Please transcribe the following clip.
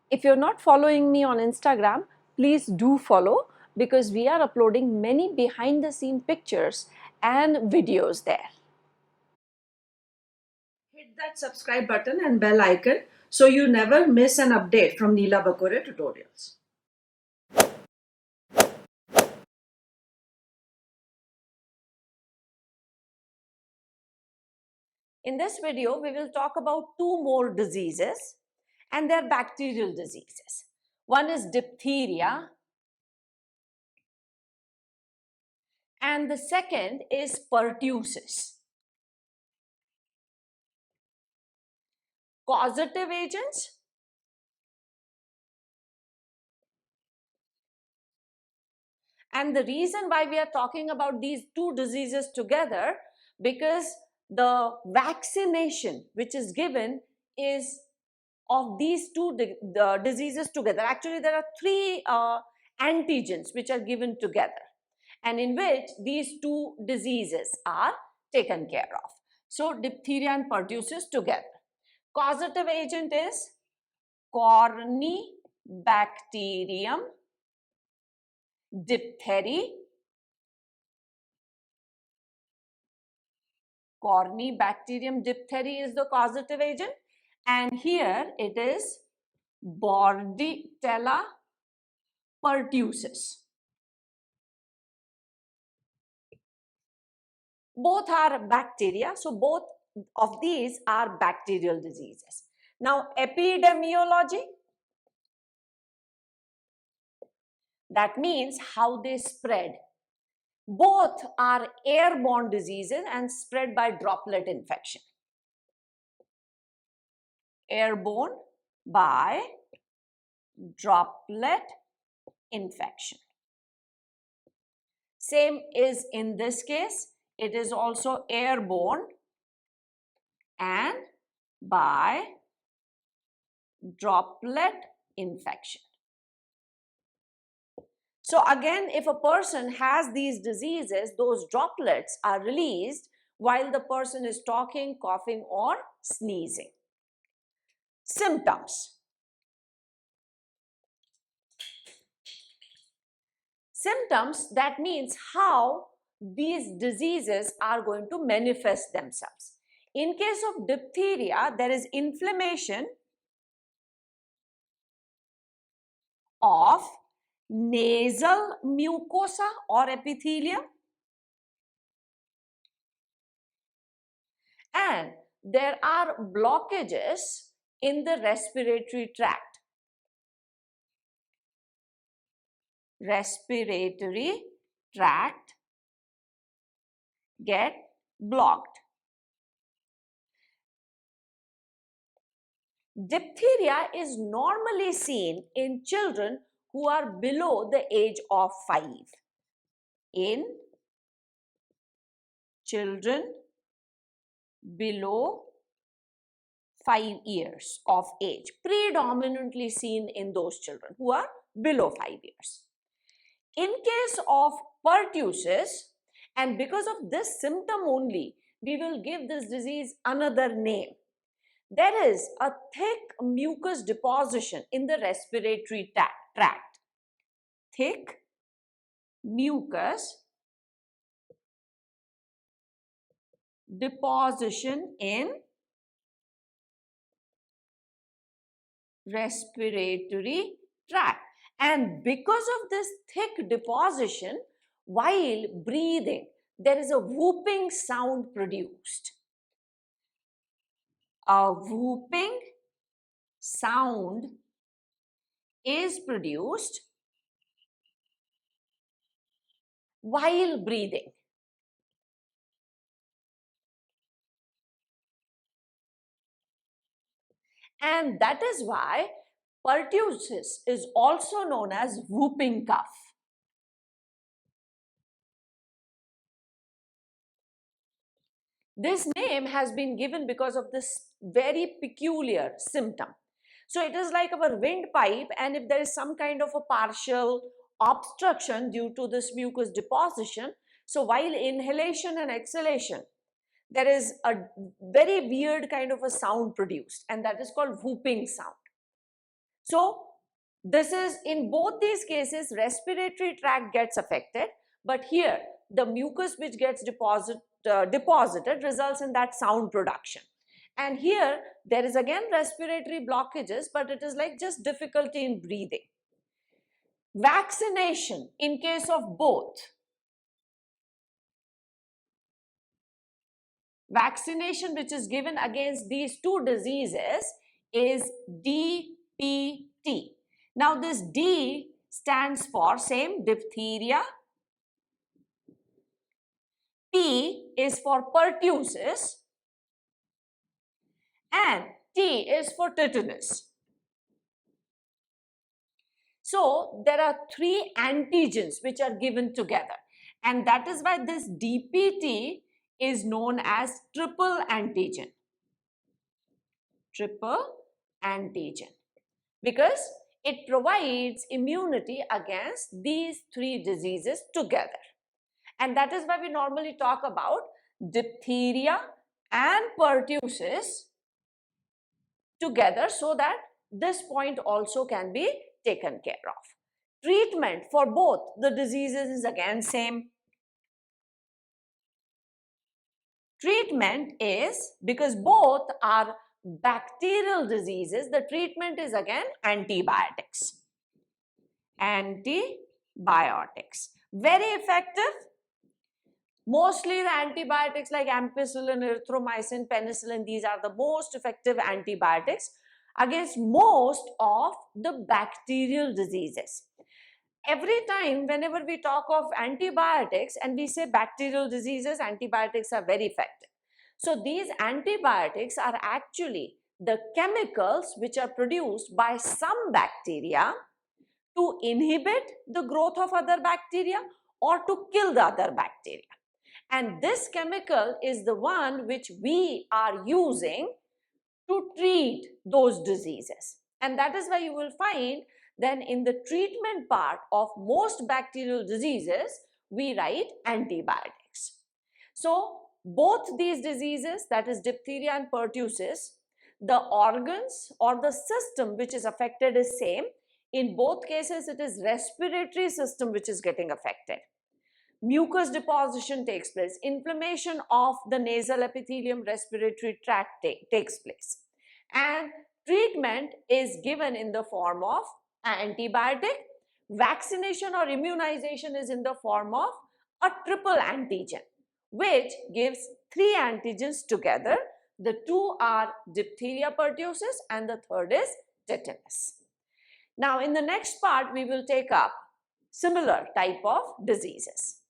If you're not following me on Instagram, please do follow, because we are uploading many behind the scene pictures and videos there. Hit that subscribe button and bell icon so you never miss an update from Neela Bakure Tutorials. In this video, we will talk about two more diseases, and they're bacterial diseases. One is diphtheria, and the second is pertussis. Causative agents. And the reason why we are talking about these two diseases together, because the vaccination which is given is of these two diseases together. Actually, there are three antigens which are given together, and in which these two diseases are taken care of. So diphtheria and pertussis together. Causative agent is Corynebacterium diphtheria. Corynebacterium diphtheria is the causative agent, and here it is Bordetella pertussis. Both are bacteria, so both of these are bacterial diseases. Now, epidemiology, that means how they spread. Both are airborne diseases and spread by droplet infection. Airborne by droplet infection. Same is in this case. It is also airborne and by droplet infection. So again, if a person has these diseases, those droplets are released while the person is talking, coughing, or sneezing. Symptoms. Symptoms, that means how these diseases are going to manifest themselves. In case of diphtheria, there is inflammation of nasal mucosa or epithelium, and there are blockages in the respiratory tract. Respiratory tract get blocked. Diphtheria is normally seen in children who are below the age of 5. In children below 5 years of age, predominantly seen in those children who are below 5 years. In case of pertussis, and because of this symptom only, we will give this disease another name. There is a thick mucus deposition in the respiratory tract. Thick mucus deposition in respiratory tract. And because of this thick deposition, while breathing, there is a whooping sound produced. A whooping sound is produced while breathing. And that is why pertussis is also known as whooping cough. This name has been given because of this very peculiar symptom. So it is like our windpipe, and if there is some kind of a partial obstruction due to this mucus deposition, so while inhalation and exhalation, there is a very weird kind of a sound produced, and that is called whooping sound. So this is, in both these cases, respiratory tract gets affected, but here the mucus which gets deposited results in that sound production. And here there is again respiratory blockages, but it is like just difficulty in breathing. Vaccination in case of both. Vaccination which is given against these two diseases is DPT. Now this D stands for same diphtheria, P is for pertussis, and T is for tetanus. So there are three antigens which are given together, and that is why this DPT is known as triple antigen. Triple antigen, because it provides immunity against these three diseases together. And that is why we normally talk about diphtheria and pertussis together, so that this point also can be taken care of. Treatment for both the diseases is again same. Treatment is, because both are bacterial diseases, the treatment is again antibiotics. Antibiotics. Very effective. Mostly the antibiotics like ampicillin, erythromycin, penicillin, these are the most effective antibiotics against most of the bacterial diseases. Every time whenever we talk of antibiotics and we say bacterial diseases, antibiotics are very effective. So these antibiotics are actually the chemicals which are produced by some bacteria to inhibit the growth of other bacteria or to kill the other bacteria. And this chemical is the one which we are using to treat those diseases. And that is why you will find then in the treatment part of most bacterial diseases, we write antibiotics. So both these diseases, that is diphtheria and pertussis, the organs or the system which is affected is same. In both cases, it is respiratory system which is getting affected. Mucus deposition takes place. Inflammation of the nasal epithelium, respiratory tract takes place. And treatment is given in the form of antibiotic. Vaccination or immunization is in the form of a triple antigen, which gives three antigens together. The two are diphtheria, pertussis, and the third is tetanus. Now, in the next part, we will take up similar type of diseases.